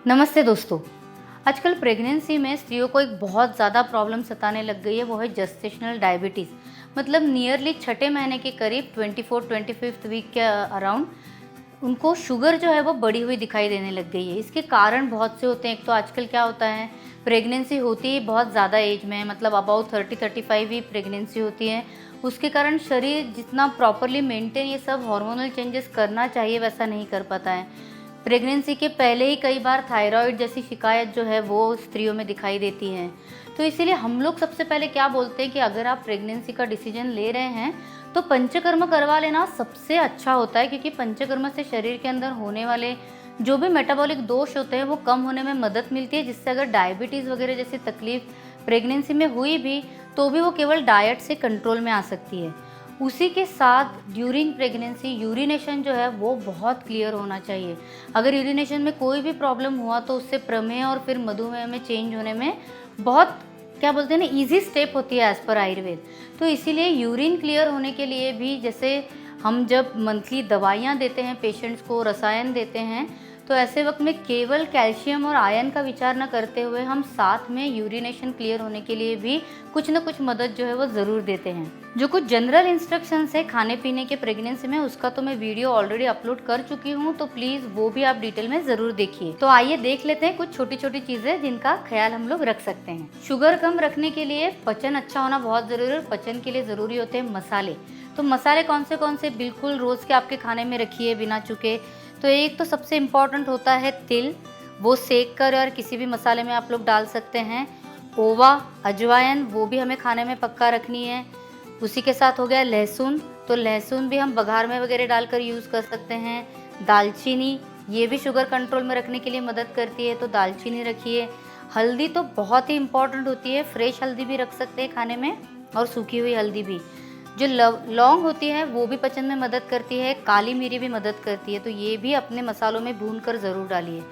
नमस्ते दोस्तों। आजकल प्रेगनेंसी में स्त्रियों को एक बहुत ज़्यादा प्रॉब्लम सताने लग गई है, वो है जेस्टेशनल डायबिटीज़। मतलब नियरली छठे महीने के करीब 24-25 वीक के अराउंड उनको शुगर जो है वो बढ़ी हुई दिखाई देने लग गई है। इसके कारण बहुत से होते हैं। एक तो आजकल क्या होता है, प्रेगनेंसी होती ही बहुत ज़्यादा एज में है, मतलब अबाउट 30-35 ही प्रेगनेंसी होती है। उसके कारण शरीर जितना प्रॉपरली मेंटेन ये सब हार्मोनल चेंजेस करना चाहिए वैसा नहीं कर पाता है। प्रेगनेंसी के पहले ही कई बार थायराइड जैसी शिकायत जो है वो स्त्रियों में दिखाई देती है। तो इसीलिए हम लोग सबसे पहले क्या बोलते हैं कि अगर आप प्रेगनेंसी का डिसीजन ले रहे हैं तो पंचकर्म करवा लेना सबसे अच्छा होता है, क्योंकि पंचकर्म से शरीर के अंदर होने वाले जो भी मेटाबॉलिक दोष होते हैं वो कम होने में मदद मिलती है, जिससे अगर डायबिटीज़ वगैरह जैसी तकलीफ प्रेगनेंसी में हुई भी तो भी वो केवल डाइट से कंट्रोल में आ सकती है। उसी के साथ ड्यूरिंग प्रेगनेंसी यूरिनेशन जो है वो बहुत क्लियर होना चाहिए। अगर यूरिनेशन में कोई भी प्रॉब्लम हुआ तो उससे प्रमेह और फिर मधुमेह में चेंज होने में बहुत क्या बोलते हैं ना ईजी स्टेप होती है एज़ पर आयुर्वेद। तो इसीलिए यूरिन क्लियर होने के लिए भी जैसे हम जब मंथली दवाइयाँ देते हैं पेशेंट्स को, रसायन देते हैं, तो ऐसे वक्त में केवल कैल्शियम और आयरन का विचार न करते हुए हम साथ में यूरिनेशन क्लियर होने के लिए भी कुछ न कुछ मदद जो है वो ज़रूर देते हैं। जो कुछ जनरल इंस्ट्रक्शंस है खाने पीने के प्रेगनेंसी में, उसका तो मैं वीडियो ऑलरेडी अपलोड कर चुकी हूँ, तो प्लीज़ वो भी आप डिटेल में ज़रूर देखिए। तो आइए देख लेते हैं कुछ छोटी छोटी चीज़ें जिनका ख्याल हम लोग रख सकते हैं। शुगर कम रखने के लिए पचन अच्छा होना बहुत ज़रूरी है, और पचन के लिए ज़रूरी होते हैं मसाले। तो मसाले कौन से बिल्कुल रोज़ के आपके खाने में रखिए बिना चुके। तो एक तो सबसे इम्पॉर्टेंट होता है तिल, वो सेक कर और किसी भी मसाले में आप लोग डाल सकते हैं। ओवा, अजवाइन, वो भी हमें खाने में पक्का रखनी है। उसी के साथ हो गया लहसुन, तो लहसुन भी हम बघार में वगैरह डालकर यूज़ कर सकते हैं। दालचीनी, ये भी शुगर कंट्रोल में रखने के लिए मदद करती है, तो दालचीनी रखिए। हल्दी तो बहुत ही इम्पॉर्टेंट होती है, फ्रेश हल्दी भी रख सकते हैं खाने में, और सूखी हुई हल्दी भी। जो लौंग होती है वो भी पचन में मदद करती है, काली मिरी भी मदद करती है, तो ये भी अपने मसालों में भून कर ज़रूर डालिए।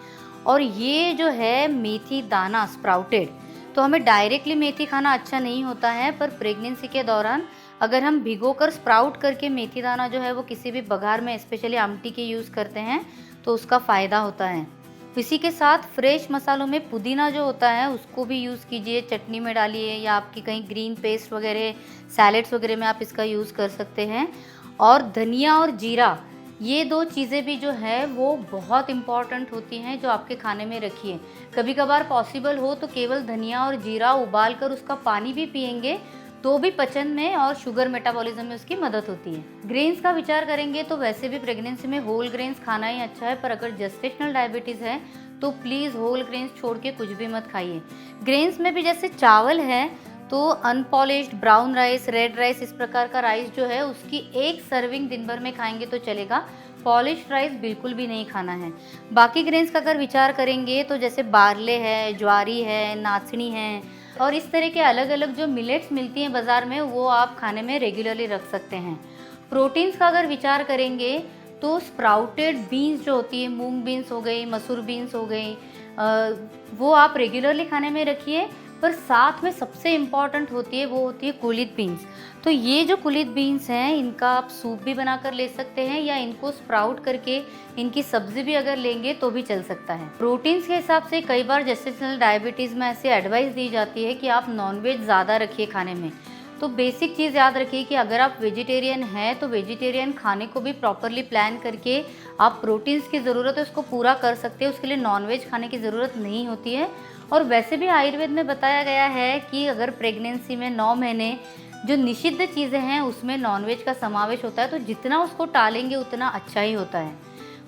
और ये जो है मेथी दाना स्प्राउटेड, तो हमें डायरेक्टली मेथी खाना अच्छा नहीं होता है, पर प्रेगनेंसी के दौरान अगर हम भिगोकर स्प्राउट करके मेथी दाना जो है वो किसी भी बघार में स्पेशली आमटी के यूज़ करते हैं तो उसका फ़ायदा होता है। इसी के साथ फ्रेश मसालों में पुदीना जो होता है उसको भी यूज़ कीजिए, चटनी में डालिए, या आपकी कहीं ग्रीन पेस्ट वगैरह सैलेड्स वगैरह में आप इसका यूज़ कर सकते हैं। और धनिया और जीरा, ये दो चीज़ें भी जो है वो बहुत इम्पॉर्टेंट होती हैं, जो आपके खाने में रखिए। कभी कभार पॉसिबल हो तो केवल धनिया और जीरा उबाल कर उसका पानी भी पिएंगे तो भी पचन में और शुगर मेटाबॉलिज्म में उसकी मदद होती है। ग्रेन्स का विचार करेंगे तो वैसे भी प्रेगनेंसी में होल ग्रेन्स खाना ही अच्छा है, पर अगर जेस्टेशनल डायबिटीज़ है तो प्लीज़ होल ग्रेन्स छोड़ के कुछ भी मत खाइए। ग्रेन्स में भी जैसे चावल है तो unpolished brown rice, red rice, इस प्रकार का राइस जो है उसकी एक सर्विंग दिन भर में खाएंगे तो चलेगा। पॉलिश्ड राइस बिल्कुल भी नहीं खाना है। बाकी ग्रेन्स का अगर विचार करेंगे तो जैसे बारले है, ज्वारी है, नाचनी है, और इस तरह के अलग अलग जो मिलेट्स मिलती हैं बाज़ार में, वो आप खाने में रेगुलरली रख सकते हैं। प्रोटीन्स का अगर विचार करेंगे तो स्प्राउटेड बीन्स जो होती है, मूंग बीन्स हो गई, मसूर बीन्स हो गई, वो आप रेगुलरली खाने में रखिए। पर साथ में सबसे इम्पॉर्टेंट होती है वो होती है कुलित बीन्स। तो ये जो कुलित बीन्स हैं इनका आप सूप भी बनाकर ले सकते हैं, या इनको स्प्राउट करके इनकी सब्जी भी अगर लेंगे तो भी चल सकता है। प्रोटीन्स के हिसाब से कई बार जेस्टेशनल डायबिटीज़ में ऐसे एडवाइस दी जाती है कि आप नॉनवेज ज़्यादा रखिए खाने में। तो बेसिक चीज़ याद रखिए कि अगर आप वेजिटेरियन हैं तो वेजिटेरियन खाने को भी प्रॉपरली प्लान करके आप प्रोटीन्स की ज़रूरत है उसको पूरा कर सकते हैं, उसके लिए नॉनवेज खाने की ज़रूरत नहीं होती है। और वैसे भी आयुर्वेद में बताया गया है कि अगर प्रेगनेंसी में 9 महीने जो निषिद्ध चीज़ें हैं उसमें नॉनवेज का समावेश होता है, तो जितना उसको टालेंगे उतना अच्छा ही होता है।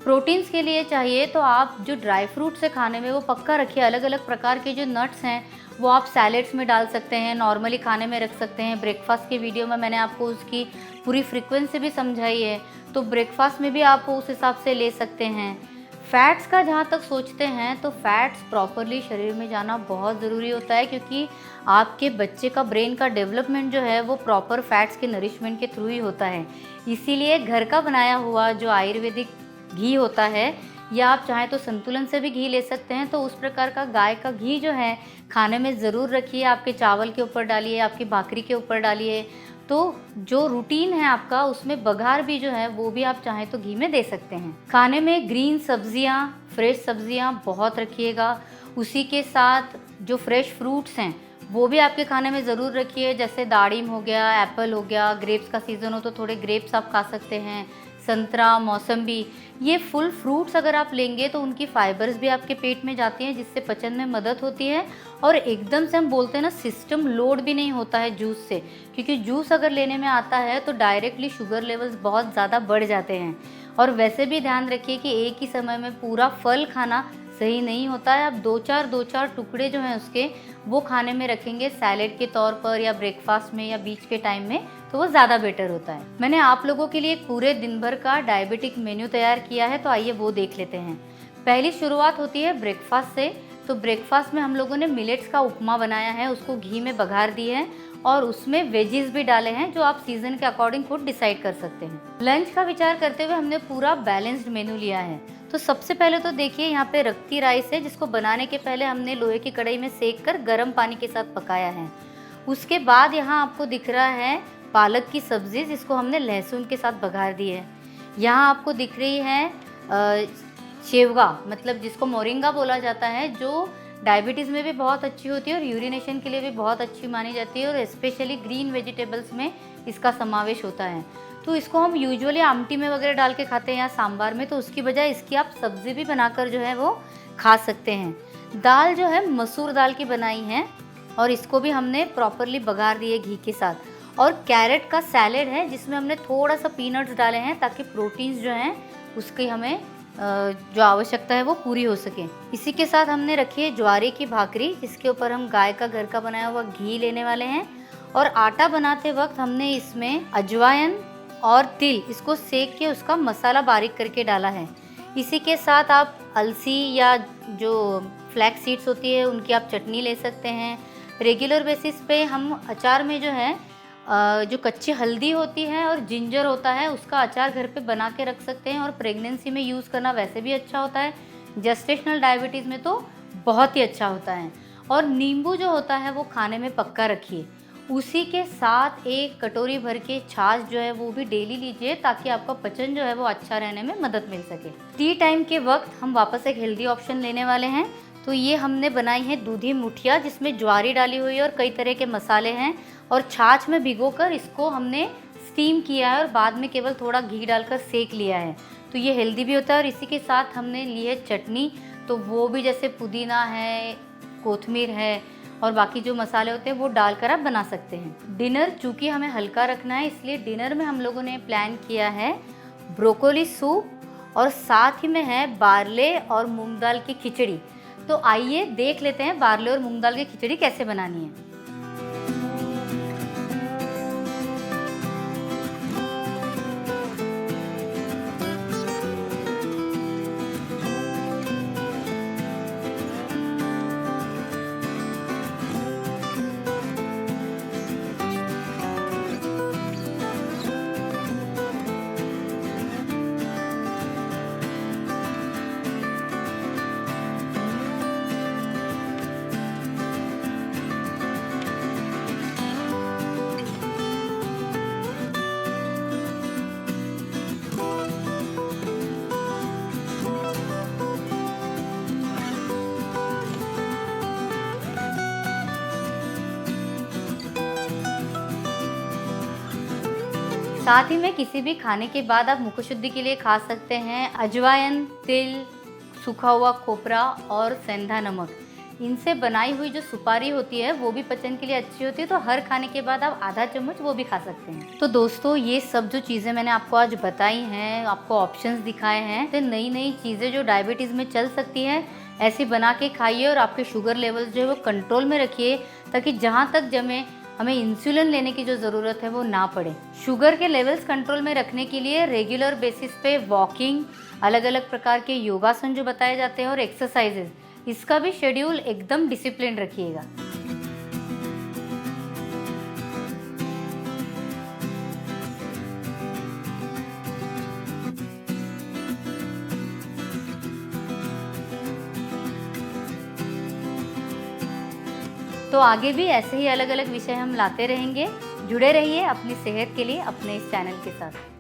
प्रोटीन्स के लिए चाहिए तो आप जो ड्राई फ्रूट्स है खाने में वो पक्का रखिए। अलग अलग प्रकार के जो नट्स हैं वो आप सैलेड्स में डाल सकते हैं, नॉर्मली खाने में रख सकते हैं। ब्रेकफास्ट के वीडियो में मैंने आपको उसकी पूरी फ्रीक्वेंसी भी समझाई है, तो ब्रेकफास्ट में भी आप उस हिसाब से ले सकते हैं। फैट्स का जहाँ तक सोचते हैं तो फैट्स प्रॉपरली शरीर में जाना बहुत ज़रूरी होता है, क्योंकि आपके बच्चे का ब्रेन का डेवलपमेंट जो है वो प्रॉपर फैट्स के नरिशमेंट के थ्रू ही होता है। इसीलिए घर का बनाया हुआ जो आयुर्वेदिक घी होता है, या आप चाहें तो संतुलन से भी घी ले सकते हैं, तो उस प्रकार का गाय का घी जो है खाने में ज़रूर रखिए। आपके चावल के ऊपर डालिए, आपकी भाकरी के ऊपर डालिए, तो जो रूटीन है आपका उसमें बघार भी जो है वो भी आप चाहें तो घी में दे सकते हैं। खाने में ग्रीन सब्जियां, फ्रेश सब्जियां बहुत रखिएगा। उसी के साथ जो फ्रेश फ्रूट्स हैं वो भी आपके खाने में ज़रूर रखिए, जैसे दाड़िम हो गया, एप्पल हो गया, ग्रेप्स का सीज़न हो तो थोड़े ग्रेप्स आप खा सकते हैं, संतरा, मौसम्बी। ये फुल फ्रूट्स अगर आप लेंगे तो उनकी फाइबर्स भी आपके पेट में जाती हैं, जिससे पचन में मदद होती है और एकदम से हम बोलते हैं ना सिस्टम लोड भी नहीं होता है जूस से, क्योंकि जूस अगर लेने में आता है तो डायरेक्टली शुगर लेवल्स बहुत ज़्यादा बढ़ जाते हैं। और वैसे भी ध्यान रखिए कि एक ही समय में पूरा फल खाना सही नहीं होता है। आप दो चार टुकड़े जो हैं उसके वो खाने में रखेंगे सैलेड के तौर पर या ब्रेकफास्ट में या बीच के टाइम में, तो वो ज़्यादा बेटर होता है। मैंने आप लोगों के लिए एक पूरे दिन भर का डायबिटिक मेन्यू तैयार किया है, तो आइए वो देख लेते हैं। पहली शुरुआत होती है ब्रेकफास्ट से। तो ब्रेकफास्ट में हम लोगों ने मिलेट्स का उपमा बनाया है, उसको घी में बघार दी है और उसमें वेजीज भी डाले हैं जो आप सीजन के अकॉर्डिंग खुद डिसाइड कर सकते हैं। लंच का विचार करते हुए हमने पूरा बैलेंस्ड मेनू लिया है। तो सबसे पहले तो देखिए यहाँ पे रक्ती राइस है, जिसको बनाने के पहले हमने लोहे की कढ़ाई में सेक कर गर्म पानी के साथ पकाया है। उसके बाद यहाँ आपको दिख रहा है पालक की सब्जी, जिसको हमने लहसुन के साथ बघार दी है। यहाँ आपको दिख रही है शेवगा, मतलब जिसको मोरिंगा बोला जाता है, जो डायबिटीज़ में भी बहुत अच्छी होती है और यूरिनेशन के लिए भी बहुत अच्छी मानी जाती है और स्पेशली ग्रीन वेजिटेबल्स में इसका समावेश होता है। तो इसको हम यूजुअली आमटी में वगैरह डाल के खाते हैं या सांभर में, तो उसकी बजाय इसकी आप सब्ज़ी भी बनाकर जो है वो खा सकते हैं। दाल जो है मसूर दाल की बनाई है और इसको भी हमने प्रॉपरली बघार दिए घी के साथ। और कैरेट का सैलेड है जिसमें हमने थोड़ा सा पीनट्स डाले हैं ताकि प्रोटीन्स जो हैं उसकी हमें जो आवश्यकता है वो पूरी हो सके। इसी के साथ हमने रखी है ज्वारे की भाकरी, जिसके ऊपर हम गाय का घर का बनाया हुआ घी लेने वाले हैं। और आटा बनाते वक्त हमने इसमें अजवाइन और तिल इसको सेक के उसका मसाला बारीक करके डाला है। इसी के साथ आप अलसी या जो फ्लैक्स सीड्स होती है उनकी आप चटनी ले सकते हैं। रेगुलर बेसिस पे हम अचार में जो है जो कच्ची हल्दी होती है और जिंजर होता है उसका अचार घर पे बना के रख सकते हैं और प्रेगनेंसी में यूज़ करना वैसे भी अच्छा होता है, जेस्टेशनल डायबिटीज़ में तो बहुत ही अच्छा होता है। और नींबू जो होता है वो खाने में पक्का रखिए। उसी के साथ एक कटोरी भर के छाछ जो है वो भी डेली लीजिए ताकि आपका पचन जो है वो अच्छा रहने में मदद मिल सके। टी टाइम के वक्त हम वापस एक हेल्दी ऑप्शन लेने वाले हैं। तो ये हमने बनाई है दूधी मुठिया, जिसमें ज्वारी डाली हुई है और कई तरह के मसाले हैं और छाछ में भिगोकर इसको हमने स्टीम किया है और बाद में केवल थोड़ा घी डालकर सेक लिया है। तो ये हेल्दी भी होता है। और इसी के साथ हमने ली है चटनी, तो वो भी जैसे पुदीना है, कोथमीर है और बाकी जो मसाले होते हैं वो डालकर आप बना सकते हैं। डिनर चूँकि हमें हल्का रखना है, इसलिए डिनर में हम लोगों ने प्लान किया है ब्रोकोली सूप और साथ ही में है बारले और मूंग दाल की खिचड़ी। तो आइए देख लेते हैं बारले और मूंग दाल की खिचड़ी कैसे बनानी है। साथ ही में किसी भी खाने के बाद आप मुख शुद्धि के लिए खा सकते हैं अजवाइन, तिल, सूखा हुआ खोपरा और सेंधा नमक। इनसे बनाई हुई जो सुपारी होती है वो भी पचन के लिए अच्छी होती है, तो हर खाने के बाद आप आधा चम्मच वो भी खा सकते हैं। तो दोस्तों ये सब जो चीज़ें मैंने आपको आज बताई हैं, आपको ऑप्शंस दिखाए हैं, तो नई नई चीज़ें जो डायबिटीज़ में चल सकती हैं ऐसी बना के खाइए और आपके शुगर लेवल्स जो है वो कंट्रोल में रखिए, ताकि जहाँ तक जमे हमें इंसुलिन लेने की जो ज़रूरत है वो ना पड़े। शुगर के लेवल्स कंट्रोल में रखने के लिए रेगुलर बेसिस पे वॉकिंग, अलग अलग प्रकार के योगासन जो बताए जाते हैं और एक्सरसाइजेज, इसका भी शेड्यूल एकदम डिसिप्लिन रखिएगा। तो आगे भी ऐसे ही अलग अलग विषय हम लाते रहेंगे। जुड़े रहिए अपनी सेहत के लिए अपने इस चैनल के साथ।